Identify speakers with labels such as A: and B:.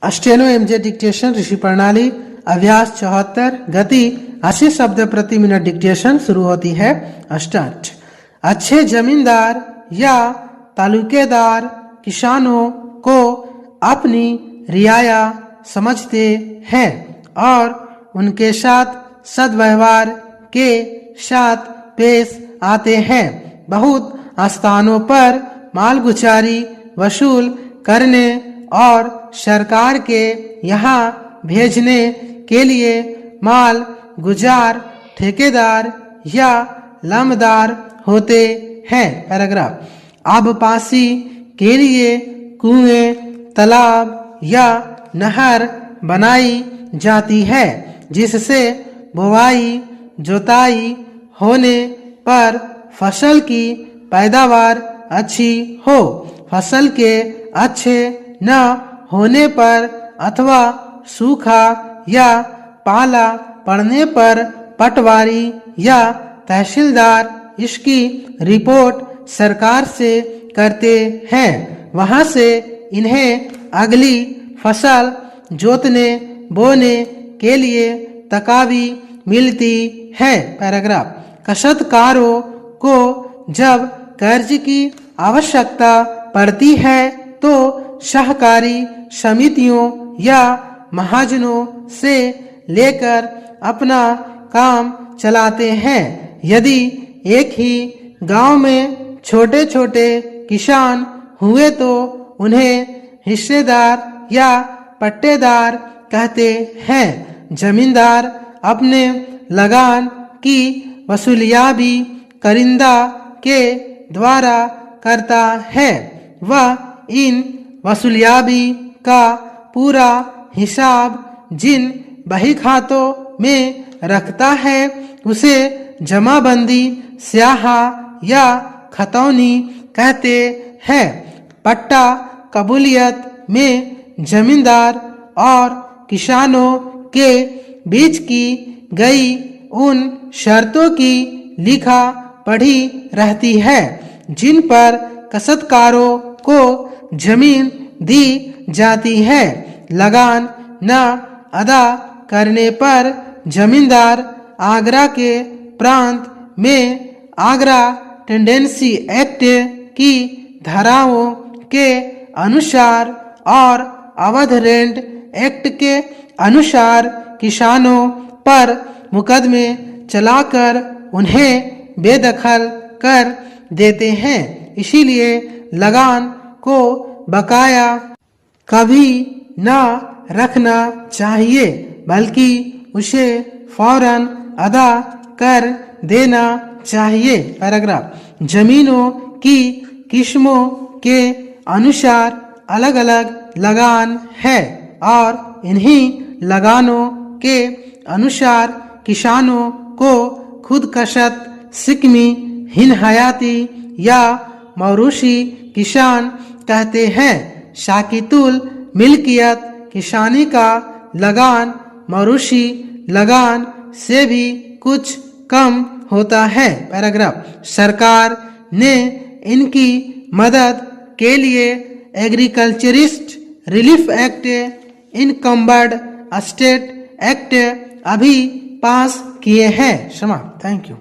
A: Steno MJ dictation ऋषि प्रणाली अभ्यास 74 गति 80 शब्द प्रति मिनट डिक्टेशन शुरू होती है। स्टार्ट। अच्छे जमींदार या तालुकेदार किसानों को अपनी रियाया समझते हैं और उनके साथ सद्व्यवहार के साथ पेश आते हैं। बहुत स्थानों पर मालगुजारी वसूल करने और सरकार के यहाँ भेजने के लिए माल गुजार ठेकेदार या लम्बदार होते हैं। पैराग्राफ। आबपासी के लिए कुएं, तालाब या नहर बनाई जाती है जिससे बुवाई जोताई होने पर फसल की पैदावार अच्छी हो। फसल के अच्छे न होने पर अथवा सूखा या पाला पड़ने पर पटवारी या तहसीलदार इसकी रिपोर्ट सरकार से करते हैं। वहां से इन्हें अगली फसल जोतने बोने के लिए तकावी मिलती है। पैराग्राफ। काश्तकारों को जब कर्ज की आवश्यकता पड़ती है तो सहकारी समितियों या महाजनों से लेकर अपना काम चलाते हैं। यदि एक ही गांव में छोटे छोटे किसान हुए तो उन्हें हिस्सेदार या पट्टेदार कहते हैं। जमींदार अपने लगान की वसूलियाबी करिंदा के द्वारा करता है। वह इन वसूलियाबी का पूरा हिसाब जिन बही खातों में रखता है उसे जमाबंदी स्याहा या खतौनी कहते हैं। पट्टा कबूलियत में जमींदार और किसानों के बीच की गई उन शर्तों की लिखा पढ़ी रहती है जिन पर काश्तकारों को जमीन दी जाती है। लगान न अदा करने पर जमींदार आगरा के प्रांत में आगरा टेंडेंसी एक्ट की धाराओं के अनुसार और अवध रेंट एक्ट के अनुसार किसानों पर मुकदमे चलाकर उन्हें बेदखल कर देते हैं। इसीलिए लगान को बकाया कभी न रखना चाहिए बल्कि उसे फौरन अदा कर देना चाहिए। पैराग्राफ। जमीनों की किस्मों के अनुसार अलग अलग लगान है और इन्हीं लगानों के अनुसार किसानों को खुदकशत सिकमी हिन हयाती या मौरूसी किसान कहते हैं। शाकितुल मिल्कियत किसानी का लगान मौरूसी लगान से भी कुछ कम होता है। पैराग्राफ। सरकार ने इनकी मदद के लिए agriculturist relief act, encumbered state act अभी पास किए हैं। समाप्त। Thank you.